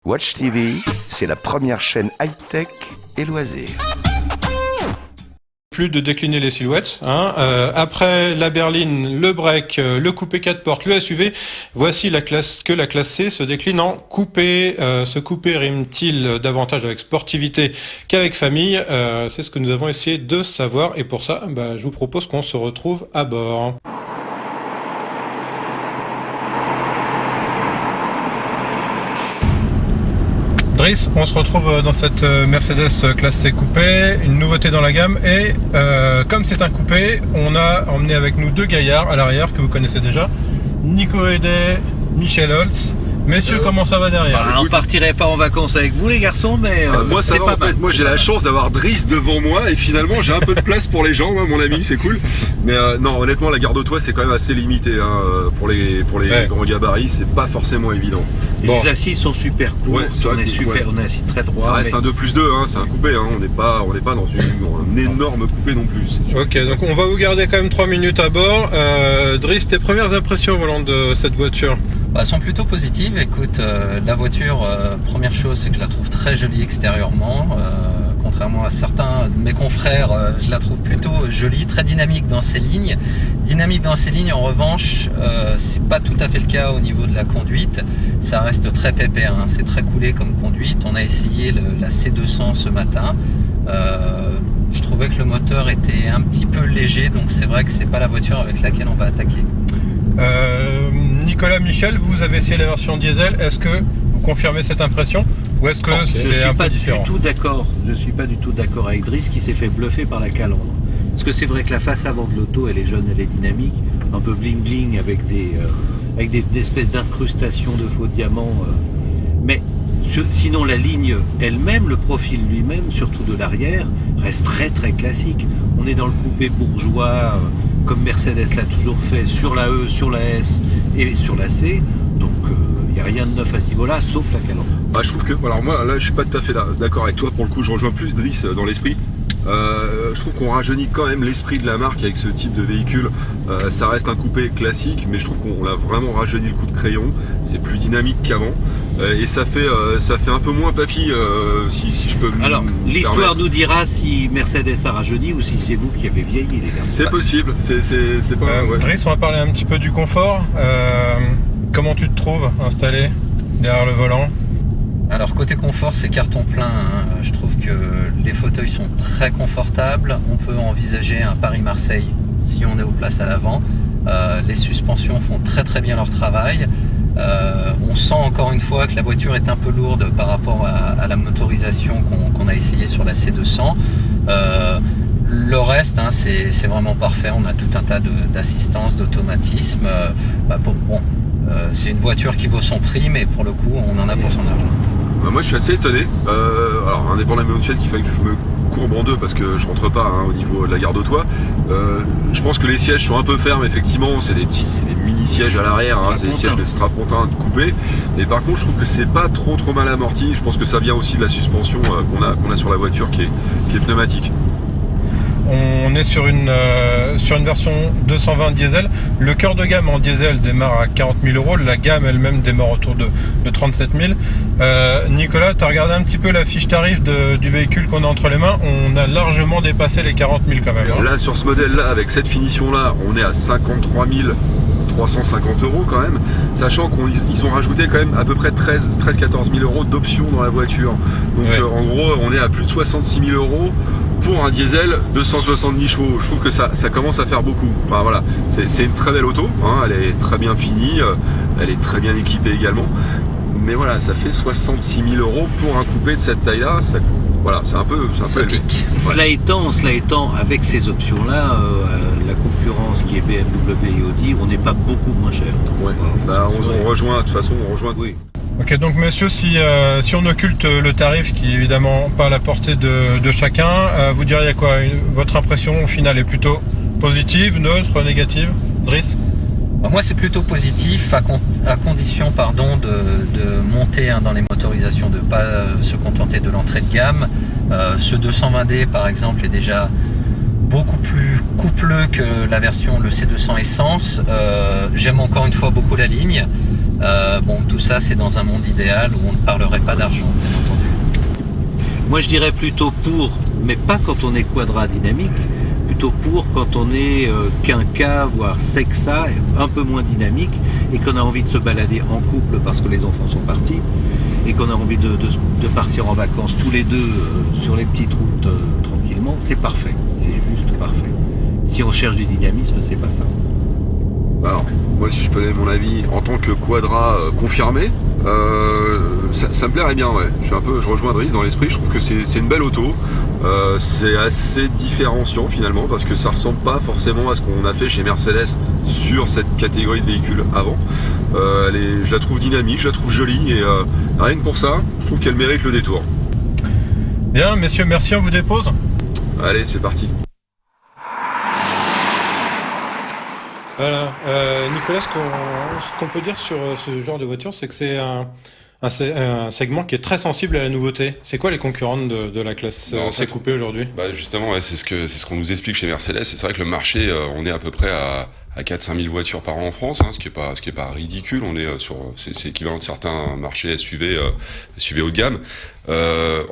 Watch TV, c'est la première chaîne high-tech et loisirs. Plus de décliner les silhouettes. Après la berline, le break, le coupé 4 portes, le SUV, voici la classe C se décline en coupé. Ce coupé rime-t-il davantage avec sportivité qu'avec famille? C'est ce que nous avons essayé de savoir et pour ça, je vous propose qu'on se retrouve à bord. Driss, on se retrouve dans cette Mercedes classe C coupé, une nouveauté dans la gamme et comme c'est un coupé, on a emmené avec nous deux gaillards à l'arrière que vous connaissez déjà, Nico Hédet, Michel Holtz. Messieurs, comment ça va derrière? On partirait pas en vacances avec vous les garçons, mais moi ça va pas en fait. Moi j'ai la chance d'avoir Driss devant moi et finalement j'ai un peu de place pour les gens, mon ami, c'est cool. Mais non, honnêtement la garde-toit c'est quand même assez limité pour les grands gabarits, c'est pas forcément évident. Et les assises sont super cool, on est assis très droit. Ça reste un 2+2, c'est un coupé, on n'est pas dans un énorme coupé non plus. Ok, donc on va vous garder quand même 3 minutes à bord. Driss, tes premières impressions au volant de cette voiture? Sont plutôt positives. Écoute, la voiture, première chose, c'est que je la trouve très jolie extérieurement. Contrairement à certains de mes confrères, je la trouve plutôt jolie, très dynamique dans ses lignes. Dynamique dans ses lignes, en revanche, c'est pas tout à fait le cas au niveau de la conduite. Ça reste très pépère, c'est très coulé comme conduite. On a essayé la C200 ce matin. Je trouvais que le moteur était un petit peu léger, donc c'est vrai que c'est pas la voiture avec laquelle on va attaquer. Nicolas, Michel, vous avez essayé la version diesel, est-ce que vous confirmez cette impression ou est-ce que c'est un peu différent? Je suis pas du tout d'accord avec Driss qui s'est fait bluffer par la calandre. Parce que c'est vrai que la face avant de l'auto, elle est jeune, elle est dynamique, un peu bling bling avec des espèces d'incrustations de faux diamants. Mais sinon la ligne elle-même, le profil lui-même, surtout de l'arrière, reste très très classique. On est dans le coupé bourgeois, comme Mercedes l'a toujours fait, sur la E, sur la S et sur la C. Donc il n'y a rien de neuf à ce niveau-là, sauf la calandre. Je trouve que, alors moi là je suis pas tout à fait d'accord avec toi, pour le coup je rejoins plus Driss dans l'esprit. Je trouve qu'on rajeunit quand même l'esprit de la marque avec ce type de véhicule. Ça reste un coupé classique, mais je trouve qu'on a vraiment rajeuni le coup de crayon. C'est plus dynamique qu'avant et ça fait un peu moins papy, si je peux me Alors l'histoire permettre. nous dira si Mercedes a rajeuni ou si c'est vous qui avez vieilli, les gars. C'est possible, c'est pas... Driss, on va parler un petit peu du confort. Comment tu te trouves installé derrière le volant? Alors côté confort, c'est carton plein. Je trouve que les fauteuils sont très confortables. On peut envisager un Paris-Marseille si on est aux places à l'avant. Les suspensions font très très bien leur travail. On sent encore une fois que la voiture est un peu lourde par rapport à la motorisation qu'on a essayé sur la C200. Le reste, c'est vraiment parfait. On a tout un tas d'assistance, d'automatisme. C'est une voiture qui vaut son prix, mais pour le coup, on en a pour son argent. Moi je suis assez étonné, alors indépendamment du fait qu'il faille que je me courbe en deux parce que je rentre pas au niveau de la garde-toit. Je pense que les sièges sont un peu fermes, effectivement, c'est des mini sièges à l'arrière, c'est des sièges de strapontin coupés, mais par contre je trouve que c'est pas trop mal amorti. Je pense que ça vient aussi de la suspension qu'on a sur la voiture qui est pneumatique. On est sur une version 220 diesel. Le cœur de gamme en diesel démarre à 40 000 €. La gamme elle-même démarre autour de 37 000. Nicolas, tu as regardé un petit peu la fiche tarif du véhicule qu'on a entre les mains. On a largement dépassé les 40 000 quand même. Là, sur ce modèle-là, avec cette finition-là, on est à 53 350 € quand même, sachant qu'ils ont rajouté quand même à peu près 13-14 000 € d'options dans la voiture. Donc en gros, on est à plus de 66 000 € pour un diesel 270 chevaux. Je trouve que ça commence à faire beaucoup. Enfin voilà, c'est une très belle auto, elle est très bien finie, elle est très bien équipée également. Mais voilà, ça fait 66 000 € pour un coupé de cette taille-là. Voilà, c'est un peu élevé. Cela étant, avec ces options-là, la concurrence qui est BMW et Audi, on n'est pas beaucoup moins cher. Ouais. On rejoint, de toute façon, Oui. Ok, donc messieurs, si on occulte le tarif qui est évidemment pas à la portée de chacun, vous diriez quoi? Votre impression finale est plutôt positive, neutre, négative? Driss? Moi c'est plutôt positif à condition de monter dans les motorisations, de ne pas se contenter de l'entrée de gamme. Ce 220D par exemple est déjà beaucoup plus coupleux que la version le C200 essence. J'aime encore une fois beaucoup la ligne. Bon, tout ça, c'est dans un monde idéal où on ne parlerait pas d'argent, bien entendu. Moi je dirais plutôt pour, mais pas quand on est quadra dynamique, plutôt pour quand on est quinca, voire sexa, un peu moins dynamique, et qu'on a envie de se balader en couple parce que les enfants sont partis, et qu'on a envie de partir en vacances tous les deux sur les petites routes tranquillement. C'est parfait, c'est juste parfait. Si on cherche du dynamisme, c'est pas ça. Alors, moi si je peux donner mon avis, en tant que quadra confirmé, ça me plairait bien, ouais. Je rejoins Driss dans l'esprit, je trouve que c'est une belle auto. C'est assez différenciant finalement, parce que ça ressemble pas forcément à ce qu'on a fait chez Mercedes sur cette catégorie de véhicules avant. Je la trouve dynamique, je la trouve jolie, et rien que pour ça, je trouve qu'elle mérite le détour. Bien, messieurs, merci, on vous dépose. Allez, c'est parti. Voilà, Nicolas, ce qu'on peut dire sur ce genre de voiture, c'est que c'est un segment qui est très sensible à la nouveauté. C'est quoi les concurrentes de la classe C coupé aujourd'hui? Justement, ouais, c'est ce qu'on nous explique chez Mercedes. C'est vrai que le marché, on est à peu près à 4-5 000 voitures par an en France, ce qui est pas ridicule. On est c'est équivalent de certains marchés SUV haut de gamme.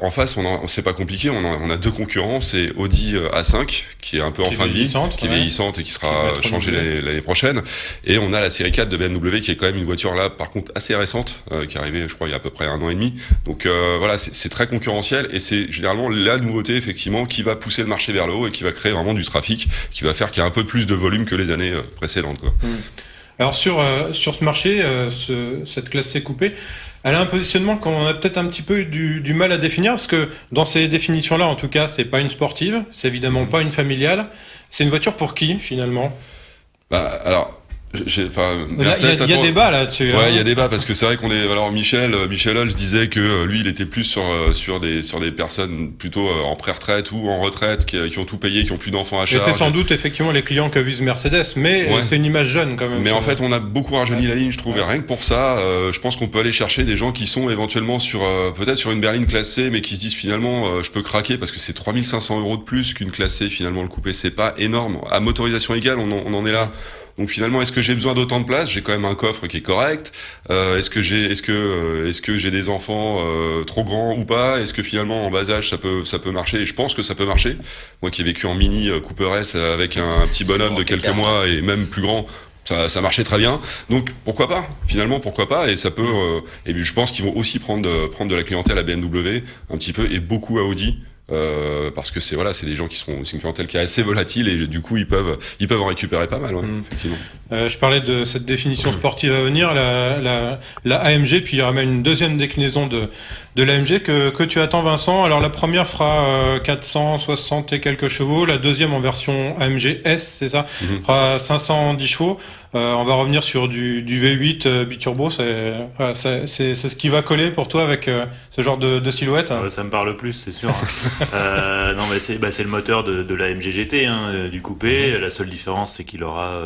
En face, c'est pas compliqué. On a deux concurrents, c'est Audi A5 qui est un peu en fin de vie, qui est vieillissante et qui sera changée l'année prochaine. Et on a la série 4 de BMW qui est quand même une voiture là, par contre assez récente, qui est arrivée, je crois, il y a à peu près 1 an et demi. Donc voilà, c'est très concurrentiel et c'est généralement la nouveauté effectivement qui va pousser le marché vers le haut et qui va créer vraiment du trafic, qui va faire qu'il y a un peu plus de volume que les années précédentes, quoi. Alors sur ce marché, cette classe C coupé, elle a un positionnement qu'on a peut-être un petit peu du mal à définir, parce que dans ces définitions-là, en tout cas, c'est pas une sportive, c'est évidemment pas une familiale. C'est une voiture pour qui, finalement? Alors, il y a débat là-dessus. Ouais, il y a débat parce que c'est vrai qu'on est. Alors Michel Holz disait que lui, il était plus sur des personnes plutôt en pré-retraite ou en retraite qui ont tout payé, qui ont plus d'enfants à charge. Et c'est sans doute effectivement les clients que vise Mercedes, mais c'est une image jeune quand même. Mais en fait, on a beaucoup rajeuni la ligne, je trouve. Et rien que pour ça, je pense qu'on peut aller chercher des gens qui sont éventuellement peut-être sur une berline classe C, mais qui se disent finalement, je peux craquer parce que c'est 3 500 € de plus qu'une classe C. Finalement, le coupé, c'est pas énorme. À motorisation égale, on en est là. Donc finalement, est-ce que j'ai besoin d'autant de place? J'ai quand même un coffre qui est correct. Est-ce que j'ai des enfants trop grands ou pas? Est-ce que finalement en bas âge ça peut marcher? Et je pense que ça peut marcher. Moi qui ai vécu en mini Cooper S avec un petit bonhomme de quelques mois et même plus grand, ça marchait très bien. Donc pourquoi pas? Finalement pourquoi pas? Et ça peut. Et je pense qu'ils vont aussi prendre de la clientèle à BMW un petit peu et beaucoup à Audi. Parce que c'est une clientèle qui est assez volatile et du coup ils peuvent en récupérer pas mal, effectivement. Je parlais de cette définition sportive à venir, la AMG, puis il y aura même une deuxième déclinaison de l'AMG que tu attends, Vincent. Alors la première fera 460 et quelques chevaux, la deuxième en version AMG S, c'est ça, fera 510 chevaux. On va revenir sur du V8 biturbo, c'est ce qui va coller pour toi avec ce genre de silhouette. Ça me parle plus, c'est sûr. Non, mais c'est le moteur de la AMG GT, du coupé. La seule différence, c'est qu'il aura,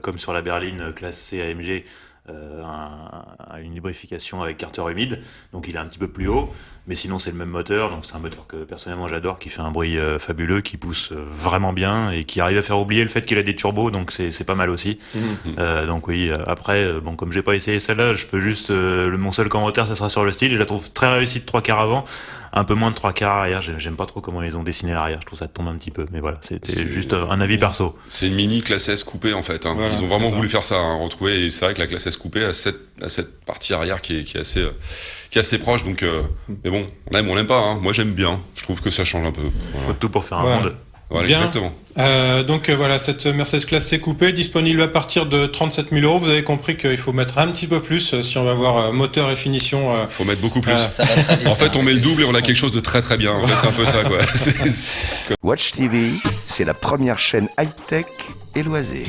comme sur la berline classe C AMG, une lubrification avec carter humide, donc il est un petit peu plus haut, mais sinon c'est le même moteur, donc c'est un moteur que personnellement j'adore, qui fait un bruit fabuleux, qui pousse vraiment bien et qui arrive à faire oublier le fait qu'il a des turbos, donc c'est pas mal aussi. Donc oui, après, comme j'ai pas essayé celle-là, je peux juste mon seul commentaire, ça sera sur le style. Je la trouve très réussie de 3/4 avant, un peu moins de 3/4 arrière. J'aime pas trop comment ils ont dessiné l'arrière, je trouve ça tombe un petit peu, mais voilà, c'était juste un avis perso. C'est une mini classe S coupée en fait, Voilà, ils ont vraiment voulu faire ça, retrouver, et c'est vrai que la classe S coupée a cette partie arrière qui est assez proche, donc mais bon, on aime pas, moi j'aime bien, je trouve que ça change un peu. Faut tout pour faire un monde. Voilà, exactement. Donc voilà, cette Mercedes classe C coupée disponible à partir de 37 000 €. Vous avez compris qu'il faut mettre un petit peu plus si on va voir moteur et finition. Faut mettre beaucoup plus. Ça va très vite, en fait, on met le double et on a quelque chose de très très bien. En fait, c'est un peu ça, quoi. Watch TV, c'est la première chaîne high-tech et loisirs.